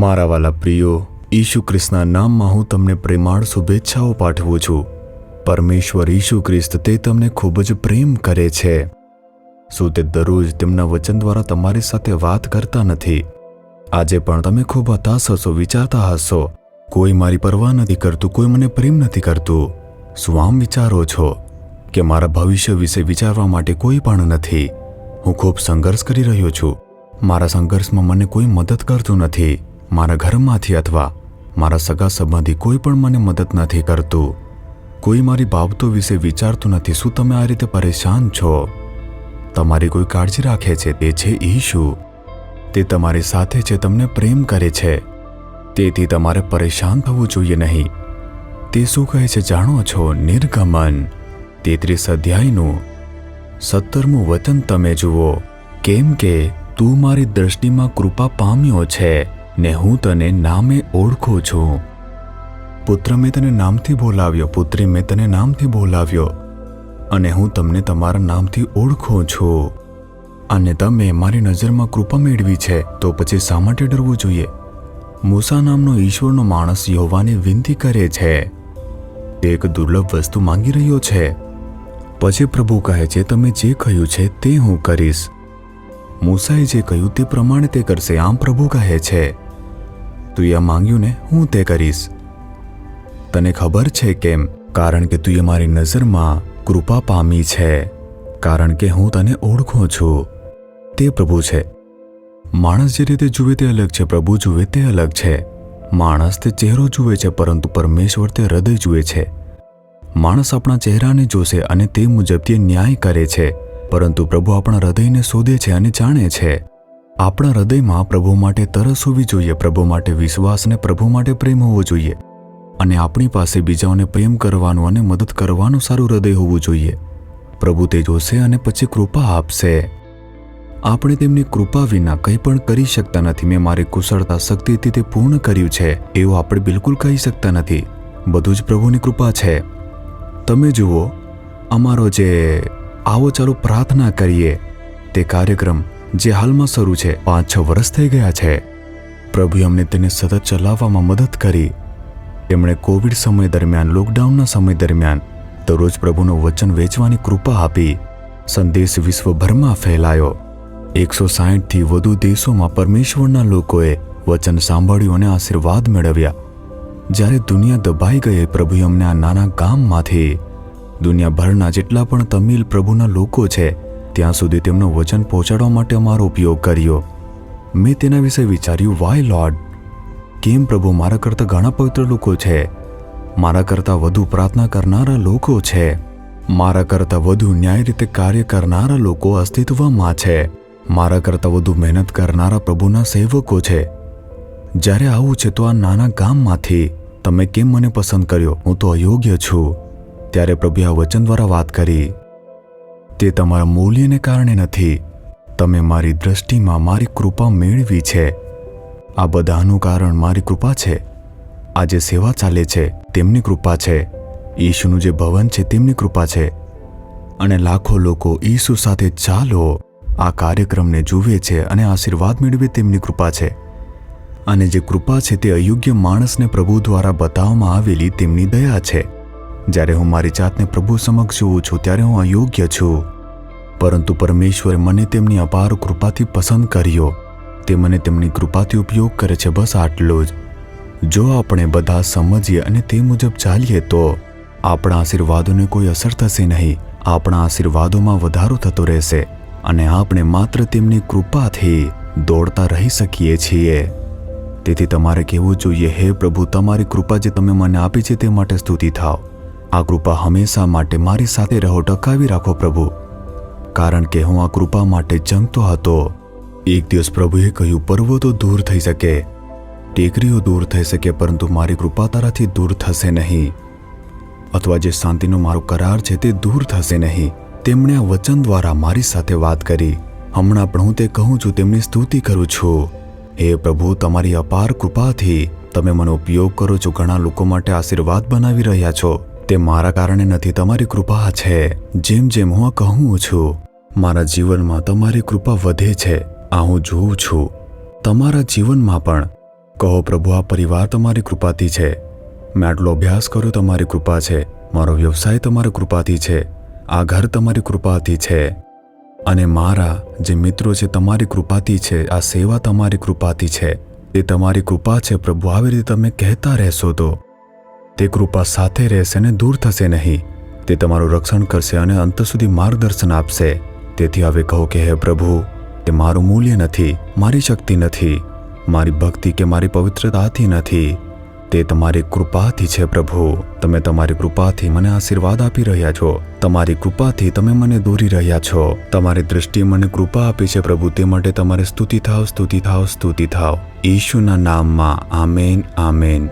મારા વાલા પ્રિયો, ઈશુ ખ્રિસ્તના નામમાં હું તમને પ્રેમાળ શુભેચ્છાઓ પાઠવું છું। પરમેશ્વર ઈશુ ખ્રિસ્ત તે તમને ખૂબ જ પ્રેમ કરે છે। શું તે દરરોજ તેમના વચન દ્વારા તમારી સાથે વાત કરતા નથી? આજે પણ તમે ખૂબ હતાશ હશો, વિચારતા હશો, કોઈ મારી પરવા નથી કરતું, કોઈ મને પ્રેમ નથી કરતું। શું આમ વિચારો છો કે મારા ભવિષ્ય વિશે વિચારવા માટે કોઈ પણ નથી? હું ખૂબ સંઘર્ષ કરી રહ્યો છું, મારા સંઘર્ષમાં મને કોઈ મદદ કરતું નથી। મારા ઘરમાંથી અથવા મારા સગા સંબંધી કોઈ પણ મને મદદ નથી કરતું, કોઈ મારી બાબતો વિશે વિચારતું નથી। શું તમે આ રીતે પરેશાન છો? તમારી કોઈ કાળજી રાખે છે, તે છે ઈશુ। તે તમારી સાથે છે, તમને પ્રેમ કરે છે, તેથી તમારે પરેશાન થવું જોઈએ નહીં। તે શું કહે છે જાણો છો? નિર્ગમન 33 અધ્યાયનું 17મું વચન તમે જુઓ, કેમ કે તું મારી દ્રષ્ટિમાં કૃપા પામ્યો છે ને હું તને નામે ઓળખું છું। પુત્ર મેં તને નામથી બોલાવ્યો, પુત્રી મેં તને નામથી બોલાવ્યો, અને હું તમને તમારા નામથી ઓળખું છું। અને તમે મારી નજરમાં કૃપા મેળવી છે, તો પછી શા માટે ડરવું જોઈએ? મૂસા નામનો ઈશ્વરનો માણસ યહોવાને વિનંતી કરે છે, તે એક દુર્લભ વસ્તુ માંગી રહ્યો છે। પછી પ્રભુ કહે છે, તમે જે કહ્યું છે તે હું કરીશ। મૂસાએ જે કહ્યું તે પ્રમાણે તે કરશે, આમ પ્રભુ કહે છે, તું એ માંગ્યું ને, હું તે કરીશ। તને ખબર છે કેમ? કારણ કે તું એ મારી નજરમાં કૃપા પામી છે, કારણ કે હું તને ઓળખું છું। તે પ્રભુ છે। માણસ જે રીતે જુએ તે અલગ છે, પ્રભુ જુએ તે અલગ છે। માણસ તે ચહેરો જુએ છે, પરંતુ પરમેશ્વર તે હૃદય જુએ છે। માણસ આપણા ચહેરાને જોશે અને તે મુજબ તે ન્યાય કરે છે, પરંતુ પ્રભુ આપણા હૃદયને શોધે છે અને જાણે છે। આપણા હૃદયમાં પ્રભુ માટે તરસ હોવી જોઈએ, પ્રભુ માટે વિશ્વાસ અને પ્રભુ માટે પ્રેમ હોવો જોઈએ, અને આપણી પાસે બીજાઓને પ્રેમ કરવાનું અને મદદ કરવાનું સારું હૃદય હોવું જોઈએ। પ્રભુ તે જોશે અને પછી કૃપા આપશે। આપણે તેમની કૃપા વિના કંઈ પણ કરી શકતા નથી। મેં મારી કુશળતા શક્તિથી તે પૂર્ણ કર્યું છે એવું આપણે બિલકુલ કહી શકતા નથી। બધું જ પ્રભુની કૃપા છે। તમે જુઓ, અમારો જે આવો ચાલો પ્રાર્થના કરીએ તે કાર્યક્રમ જે હાલમાં શરૂ છે, 5-6 વર્ષ થઈ ગયા છે। પ્રભુએ અમને તેને સતત ચલાવવામાં મદદ કરી। તેમણે કોવિડ સમય દરમિયાન, લોકડાઉનના સમય દરમિયાન દરરોજ પ્રભુનું વચન વેચવાની કૃપા આપી। સંદેશ વિશ્વભરમાં ફેલાયો। 160થી વધુ દેશોમાં પરમેશ્વરના લોકોએ વચન સાંભળ્યું અને આશીર્વાદ મેળવ્યા। જ્યારે દુનિયા દબાઈ ગઈ, પ્રભુએ અમને આ નાના ગામમાંથી દુનિયાભરના જેટલા પણ તમિલ પ્રભુના લોકો છે ત્યાં સુધી તેમનું વચન પહોંચાડવા માટે અમારો ઉપયોગ કર્યો। મેં તેના વિશે વિચાર્યું, વાય લોર્ડ, કેમ પ્રભુ? મારા કરતાં ઘણા પવિત્ર લોકો છે, મારા કરતાં વધુ પ્રાર્થના કરનારા લોકો છે, મારા કરતાં વધુ ન્યાય રીતે કાર્ય કરનારા લોકો અસ્તિત્વમાં છે, મારા કરતાં વધુ મહેનત કરનારા પ્રભુના સેવકો છે। જ્યારે આવું છે તો આ નાના ગામમાંથી તમે કેમ મને પસંદ કર્યો? હું તો અયોગ્ય છું। ત્યારે પ્રભુએ આ વચન દ્વારા વાત કરી, તે તમારા મૂલ્યને કારણે નથી, તમે મારી દ્રષ્ટિમાં મારી કૃપા મેળવી છે। આ બધાનું કારણ મારી કૃપા છે। આ જે સેવા ચાલે છે તેમની કૃપા છે, ઈશુનું જે ભવન છે તેમની કૃપા છે, અને લાખો લોકો ઈસુ સાથે ચાલો આ કાર્યક્રમને જુએ છે અને આશીર્વાદ મેળવે તેમની કૃપા છે। અને જે કૃપા છે તે અયોગ્ય માણસને પ્રભુ દ્વારા બતાવવામાં આવેલી તેમની દયા છે। જ્યારે હું મારી જાતને પ્રભુ સમક્ષ જોઉં છું ત્યારે હું અયોગ્ય છું, પરંતુ પરમેશ્વરે મને તેમની અપાર કૃપાથી પસંદ કર્યો। તે મને તેમની કૃપાથી ઉપયોગ કરે છે, બસ આટલું જ। જો આપણે બધા સમજીએ અને તે મુજબ ચાલીએ તો આપણા આશીર્વાદોને કોઈ અસર થશે નહીં। આપણા આશીર્વાદોમાં વધારો થતો રહેશે અને આપણે માત્ર તેમની કૃપાથી દોડતા રહી શકીએ છીએ। તેથી તમારે કહેવું જોઈએ, હે પ્રભુ, તમારી કૃપા જે તમે મને આપી છે તે માટે સ્તુતિ થાવ। આ કૃપા હંમેશા માટે મારી સાથે રહો, ટકાવી રાખો પ્રભુ, કારણ કે હું આ કૃપા માટે જંગતો હતો। એક દિવસ પ્રભુએ કહ્યું, પર્વતો દૂર થઈ શકે, ટેકરીઓ દૂર થઈ શકે, પરંતુ મારી કૃપા તારાથી દૂર થશે નહીં, અથવા જે શાંતિનો મારો કરાર છે તે દૂર થશે નહીં। તેમણે આ વચન દ્વારા મારી સાથે વાત કરી। હમણાં પણ હું તે કહું છું, તેમની સ્તુતિ કરું છું। હે પ્રભુ, તમારી અપાર કૃપાથી તમે મને ઉપયોગ કરો છો, ઘણા લોકો માટે આશીર્વાદ બનાવી રહ્યા છો। તે મારા કારણે નથી, તમારી કૃપા છે। જેમ જેમ હું કહું છું, મારા જીવનમાં તમારી કૃપા વધે છે। આ હું જોઉં છું। તમારા જીવનમાં પણ કહો, પ્રભુ, આ પરિવાર તમારી કૃપાથી છે, મેં આટલો અભ્યાસ કર્યો તમારી કૃપા છે, મારો વ્યવસાય તમારી કૃપાથી છે, આ ઘર તમારી કૃપાથી છે, અને મારા જે મિત્રો છે તમારી કૃપાથી છે, આ સેવા તમારી કૃપાથી છે, તે તમારી કૃપા છે. પ્રભુ, આવી રીતે તમે કહેતા રહેશો તો તે કૃપા સાથે રહેશે અને દૂર થશે નહીં. તે તમારું રક્ષણ કરશે અને અંત સુધી માર્ગદર્શન આપશે. તેથી હવે કહો કે હે પ્રભુ, તે મારું મૂલ્ય નથી, મારી શક્તિ નથી, મારી ભક્તિ કે મારી પવિત્રતાથી નથી, તે તમારી કૃપાથી છે. પ્રભુ, તમે તમારી કૃપાથી મને આશીર્વાદ આપી રહ્યા છો, તમારી કૃપાથી તમે મને દોરી રહ્યા છો, તમારી દૃષ્ટિએ મને કૃપા આપી છે. પ્રભુ, તે માટે તમારે સ્તુતિ થાવ, સ્તુતિ થાવ, સ્તુતિ થાવ. ઈશુના નામમાં આમેન, આમેન.